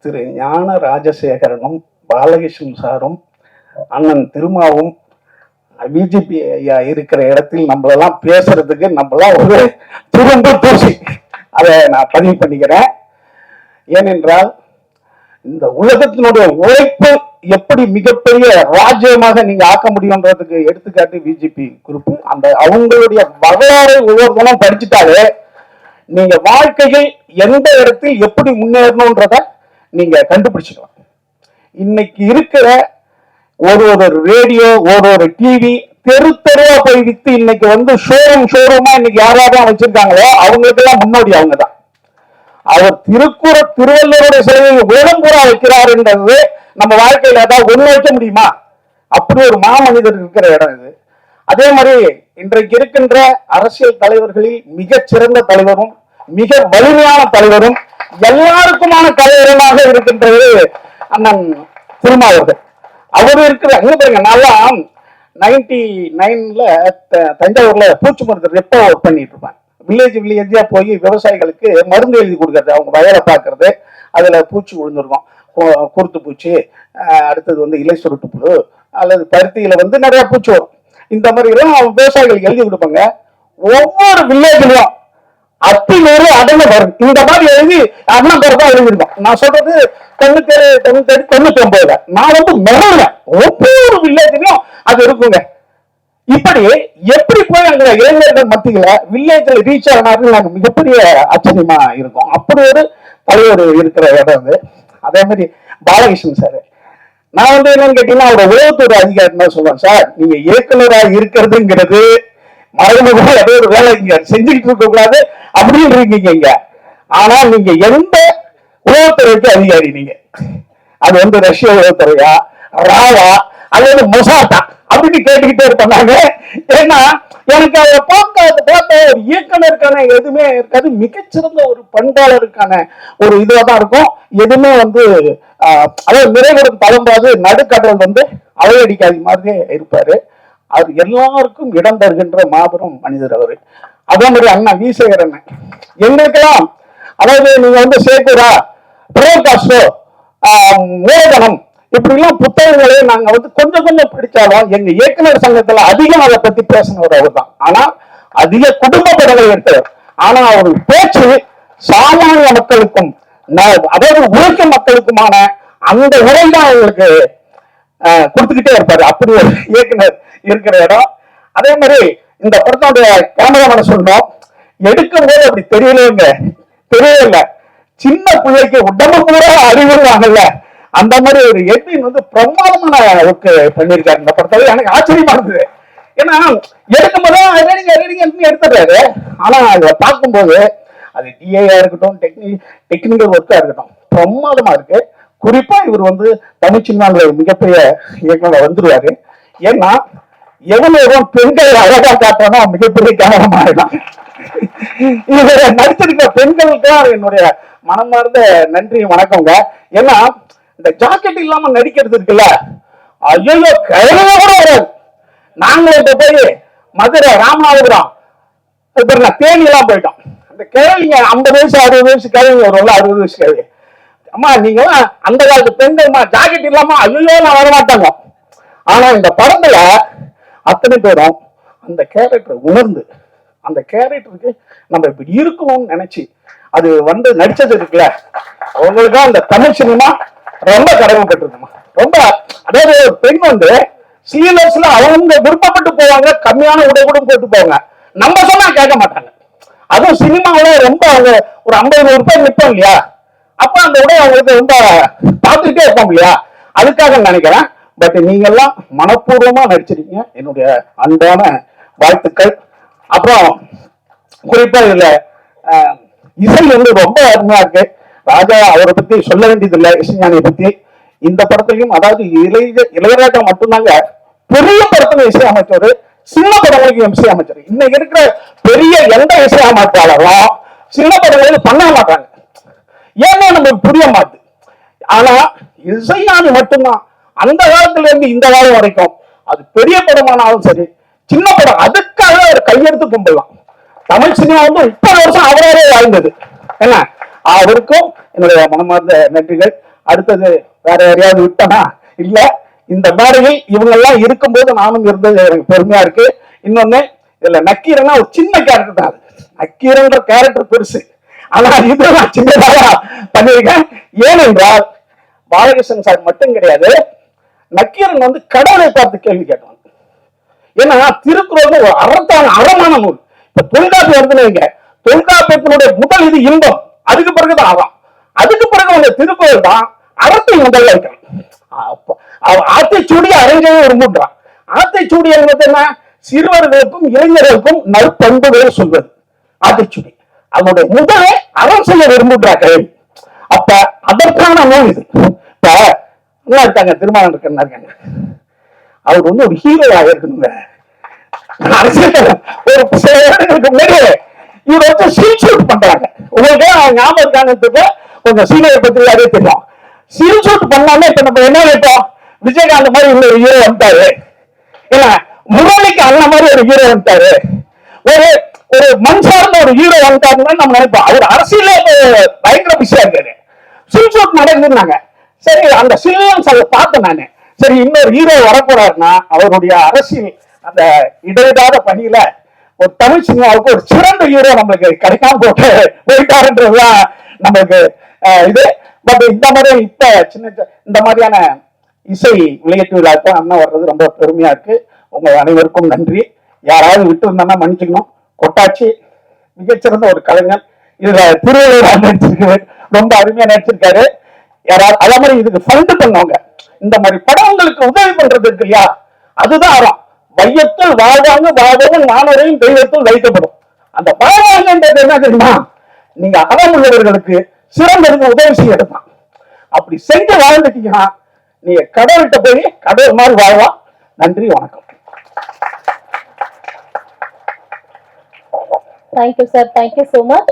திரு ஞான ராஜசேகரனும் பாலகிருஷ்ணன் சாரும் அண்ணன் திருமாவும் பிஜேபி ஐயா இருக்கிற இடத்தில் நம்மளெல்லாம் பேசுறதுக்கு நம்மளாம் ஒரு துரும்பு தூசி. அதை நான் பதிவு பண்ணிக்கிறேன். ஏனென்றால் இந்த உலகத்தினுடைய உழைப்பு எப்படி மிகப்பெரிய ராஜ்யமாக நீங்க ஆக்க முடியும்ன்றதுக்கு எடுத்துக்காட்டு பிஜேபி குரூப். அந்த அவங்களுடைய வரலாறு ஒவ்வொருத்தனும் படிச்சுட்டாலே நீங்க வாழ்க்கையில் எந்த இடத்தில் எப்படி முன்னேறணும்ன்றத நீங்க கண்டுபிடிச்சிக்கலாம். இன்னைக்கு இருக்கிற ஒரு ரேடியோ ஒரு டிவி தெரு தெருவா போய் வித்து இன்னைக்கு வந்து ஷோரூமா இன்னைக்கு யாராவது வச்சிருக்காங்களோ அவங்களுக்கு எல்லாம் முன்னோடி அவங்க தான். அவர் திருவள்ளுவருடைய சிலையை உலகம் பூரா வைக்கிறாருன்றது நம்ம வாழ்க்கையில ஏதாவது ஒண்ணு வைக்க முடியுமா? அப்படி ஒரு மாமனிதர் இருக்கிற இடம் இது. அதே மாதிரி இன்றைக்கு இருக்கின்ற அரசியல் தலைவர்களில் மிகச் சிறந்த தலைவரும் மிக வலிமையான தலைவரும் எல்லாருக்குமான தலைவராக இருக்கின்றது அண்ணன் திருமாவர்கள். அவர் இருக்கிற அங்க பாருங்க, நல்லா 99ல தஞ்சாவூர்ல பூச்சி மருந்து ரெப்போ ஒர்க் பண்ணிட்டு இருப்பேன். வில்லேஜா போய் விவசாயிகளுக்கு மருந்து எழுதி கொடுக்கறது, அவங்க வயலை பார்க்கறது, அதுல பூச்சி விழுந்துருக்கும், குருத்து பூச்சி, அடுத்தது வந்து இலை சுருட்டு புழு அல்லது பருத்தியில வந்து நிறைய பூச்சி வரும். இந்த மாதிரி எல்லாம் விவசாயிகளுக்கு எழுதி கொடுப்பாங்க. ஒவ்வொரு வில்லேஜ்லயும் அத்தினூறு அடங்க வரும். இந்த மாதிரி எழுதி அண்ணன் பேர் தான் எழுதிருக்கோம். நான் சொல்றது 97 நான் வந்து மெமரில் ஒவ்வொரு வில்லேஜ்லயும் அது இருக்குங்க. இப்படி எப்படி போய் அங்க இளைஞர்கள் மத்தியில வில்லேஜ்ல ரீச் ஆனாரு நாங்க மிகப்பெரிய ஆச்சரியமா இருக்கும். அப்படி ஒரு தலைவர் இருக்கிற இடம் அது. அதே மாதிரி பாலகிருஷ்ணன் சார், நான் வந்து என்னன்னு கேட்டீங்கன்னா அவரோட உளவுத்துறை அதிகாரி தான் சொல்லுவேன். சார், நீங்க இயக்குநராக இருக்கிறதுங்கிறது மறைமுகமா ஏதோ ஒரு வேலை இங்க செஞ்சுக்கிட்டு இருக்க கூடாது அப்படின்னு இருக்கீங்க. ஆனா நீங்க எந்த உளவுத்துறைக்கு அதிகாரி? நீங்க அது வந்து ரஷ்ய உளவுத்துறையா, ராவா அல்லது மொசாட்டா அப்படின்னு கேட்டுக்கிட்டே இருப்பாங்க. ஏன்னா எனக்கு அதை பார்த்த ஒரு இயக்குனருக்கான எதுவுமே இருக்காது. மிகச்சிறந்த ஒரு பண்பாளருக்கான ஒரு இதுவா தான் இருக்கும். எதுவுமே வந்து அதாவது நிறைவுடன் தளம்பாது நடுக்கடல் வந்து அலையடிக்காத மாதிரியே இருப்பாரு. அவர் எல்லாருக்கும் இடம் தருகின்ற மாபெரும் மனிதர் அவரு. அதே மாதிரி அண்ணா வீசேகர் அண்ணன் எங்களுக்கெல்லாம், அதாவது நீங்க வந்து சேகூரா, பிரகாஷோ, மூலதனம் இப்படி எல்லாம் புத்தகங்களே நாங்க வந்து கொஞ்சம் படிச்சாலும் எங்க இயக்குனர் சங்கத்துல அதிகம் அதை பத்தி பேசினவர் அவர் தான். ஆனா அதிக குடும்ப படங்களை எடுத்தவர். ஆனா அவர் பேச்சு சாமானிய மக்களுக்கும் அதாவது உழைக்கும் மக்களுக்குமான அந்த உரைதான் அவங்களுக்கு கொடுத்துக்கிட்டே இருப்பாரு. அப்படி ஒரு இயக்குனர் இருக்கிற இடம். அதே மாதிரி இந்த படத்தோடைய கேமராமேன சொல்லணும், எடுக்கும் போது அப்படி தெரியவே இல்லை. சின்ன பிள்ளைக்கு உடம்பு பூரா அறிவுறுவாங்கல்ல, அந்த மாதிரி ஒரு எட்டின் வந்து பிரமாதமான ஒர்க்கு பண்ணியிருக்காரு இந்த படத்துல. எனக்கு ஆச்சரியமா இருந்தது. ஏன்னா எடுக்கும் போது எடுத்துறாரு. ஆனா அதை பார்க்கும்போது அது டிஏயா இருக்கட்டும், டெக்னிக்கல் ஒர்க்கா இருக்கட்டும், பிரமாதமா இருக்கு. குறிப்பா இவர் வந்து தமிழ் சினிமாவில் மிகப்பெரிய இயக்குனர் வந்துருவாரு. ஏன்னா எவ்வளவு பெண்கள் அழகா காட்டுறோம் மிகப்பெரிய கேமரா ஆயிடும். இவரை நடிச்சிருக்க பெண்களுக்கு என்னுடைய மனமார்ந்த நன்றி வணக்கங்க. ஏன்னா இந்த ஜாக்கெட் இல்லாம நடிக்கிறது இருக்குல்ல, ஐயோ கையில கூட வராது. நாங்களும் போய் மதுரை ராமநாதபுரம் தேனி எல்லாம் போயிட்டோம். அந்த கிழவிங்க 50 வயசு 60 வயசு கிழவிங்க வரும்ல, 60 வயசு கிழவி, அம்மா நீங்க அந்த காலத்து பெண்கள் ஜாக்கெட் இல்லாம ஐயோ நான் வரமாட்டாங்க. ஆனா இந்த படத்துல அத்தனை பேரும் அந்த கேரக்டரை உணர்ந்து அந்த கேரக்டருக்கு நம்ம இப்படி இருக்கணும்னு நினைச்சு அது வந்து நடிச்சது இருக்குல்ல, அவங்களுக்கும் அந்த தமிழ் சினிமா ரொம்ப கடமைப்பட்டிருக்குமா. ரொம்ப அதாவது பெண் வந்து சீனியர்ஸ்ல அவங்க விருப்பப்பட்டு போவாங்க, கம்மியான உடை கூட போட்டு போவாங்க, நம்ம சொன்னா கேட்க மாட்டாங்க. அதுவும் சினிமாவில ரொம்ப அவங்க ஒரு 50-100 பேர் நிற்போம் இல்லையா, அப்ப அந்த உடை அவங்களுக்கு ரொம்ப பார்த்துக்கிட்டே இருப்போம் இல்லையா, அதுக்காக நினைக்கிறேன். பட் நீங்க எல்லாம் மனப்பூர்வமா நடிச்சிருக்கீங்க, என்னுடைய அன்பான வாழ்த்துக்கள். அப்புறம் குறிப்பா இதுல இசை வந்து ரொம்ப அருமையா இருக்கு. ராஜா அவரை பத்தி சொல்ல வேண்டியது இல்லை, இசைஞானியை பத்தி. இந்த படத்துலையும் அதாவது இளையராஜா மட்டும்தாங்க பெரிய படத்துல இசை அமைச்சர், சின்ன படங்களுக்கு இசை அமைச்சர். இன்னைக்கு இருக்கிற பெரிய எந்த இசை அமைப்பாளரும் சின்ன படங்களுக்கு பண்ண மாட்டாங்க. ஏன்னா நமக்கு புரிய மாட்டுது. ஆனா இசைஞானி மட்டும்தான் அந்த காலத்துல இருந்து இந்த காலம் வரைக்கும் அது பெரிய படமானாலும் சரி சின்ன படம் அதுக்காக ஒரு கையெடுத்து கும்பிடலாம். தமிழ் சினிமா வந்து 30 வருஷம் அவராலே வாழ்ந்தது. என்ன அவருக்கும் என்னுடைய மனமார்ந்த நன்றிகள். அடுத்தது வேற யாரையாவது விட்டனா இல்ல. இந்த மேடையில் இவங்க எல்லாம் இருக்கும்போது நானும் இருந்தது எனக்கு பெருமையா இருக்கு. இன்னொன்னு இதுல நக்கீரன்னா ஒரு சின்ன கேரக்டர் தான். நக்கீரன்ற கேரக்டர் பெருசு, ஆனா இது நான் சின்னதாக பண்ணியிருக்கேன். ஏனென்றால் பாலகிருஷ்ணன் சார் மட்டும் கிடையாது, நக்கீரன் வந்து கடவுளை பார்த்து கேள்வி கேட்டான். ஏன்னா திருக்குறள் ஒரு அறமான நூல். இப்ப தொல்காப்பியம் வருதுன்னு, தொல்காப்பியத்தினுடைய முதல் இது இன்பம், அதுக்கு பிறகுதான் அறம், அதுக்கு பிறகு அந்த திருக்குறள் தான் அறத்தை முதல்ல வைக்கிறான். ஆத்தைச்சூடி அரங்கவே விரும்புகிறான். ஆத்தைச்சூடி என்பது என்ன? சிறுவர்களுக்கும் இளைஞர்களுக்கும் நற்பண்புகளை சொல்வது ஆத்தைச்சூடி. அவனுடைய முதலே அறம் செய்ய விரும்புகிறார்கள். அப்ப அதற்கான நூல் இது. இப்ப நல்லா இருக்காங்க, திருமணம் இருக்காங்க, அவர் வந்து ஒரு ஹீரோவா இருக்கணுங்க. ஒரு சில இடங்களுக்கு முன்னாடி இவர் வந்து சீல் ஷூட் பண்றாங்க. உங்களுக்கு ஞாபகம் இருக்காங்க, கொஞ்சம் சீனியர் பத்திரிகையாவே தெரியும். சீல் ஷூட் பண்ணாம இப்ப நம்ம என்ன நினைப்போம், விஜயகாந்த் மாதிரி இன்னொரு ஹீரோ வந்துட்டாரு, இல்ல முரளிக்கு அந்த மாதிரி ஒரு ஹீரோ வந்துட்டாரு, ஒரு ஒரு மண் சார்ந்த ஒரு ஹீரோ வந்துட்டாருன்னு நம்ம நினைப்போம். அவர் அரசியல பயங்கர பிஸியா இருக்காரு. சீல் ஷூட் நடக்குதுன்னாங்க. சரி, அந்த சீலியன்ஸ் அதை பார்த்தேன் நானு. சரி, இன்னொரு ஹீரோ வரப்போறாருன்னா அவருடைய அரசியல் அந்த இடையிடாத பணியில ஒரு தமிழ் சினிமாவுக்கு ஒரு சிறந்த ஹீரோ நம்மளுக்கு கிடைக்காம போயிட்டாருன்றதுதான் நம்மளுக்கு இது. பட் இந்த மாதிரி இப்ப சின்ன இந்த மாதிரியான இசை விளையாட்டு விழாக்கு அண்ணன் வர்றது ரொம்ப பெருமையா இருக்கு. உங்க அனைவருக்கும் நன்றி. யாராவது விட்டு இருந்தாங்கன்னா மன்னிச்சுக்கணும். கொட்டாச்சி மிகச்சிறந்த ஒரு கலைஞர். இதுல திருவள்ளுவர் நடிச்சிருக்காரு, ரொம்ப அருமையா நடிச்சிருக்காரு. யாராவது அதே மாதிரி இதுக்கு ஃபண்ட் பண்ணவங்க, இந்த மாதிரி படங்களுக்கு உதவி பண்றது இருக்கு இல்லையா, அதுதான் அறம். வையத்தில் வாழ்வாங்க வாழ்வதும் மாணவரையும் தெய்வத்தில் வைக்கப்படும். அந்த வாழ்வாங்கன்றது என்ன தெரியுமா, நீங்க அறம் உள்ளவர்களுக்கு சிறந்ததுக்கு உதவி செய்ய எடுப்பான். அப்படி செஞ்சு வாழ்ந்துட்டீங்கன்னா நீங்க கடவுள்கிட்ட போய் கடவுள் மாதிரி வாழ்வா. நன்றி, வணக்கம். Thank you, sir. Thank you so much.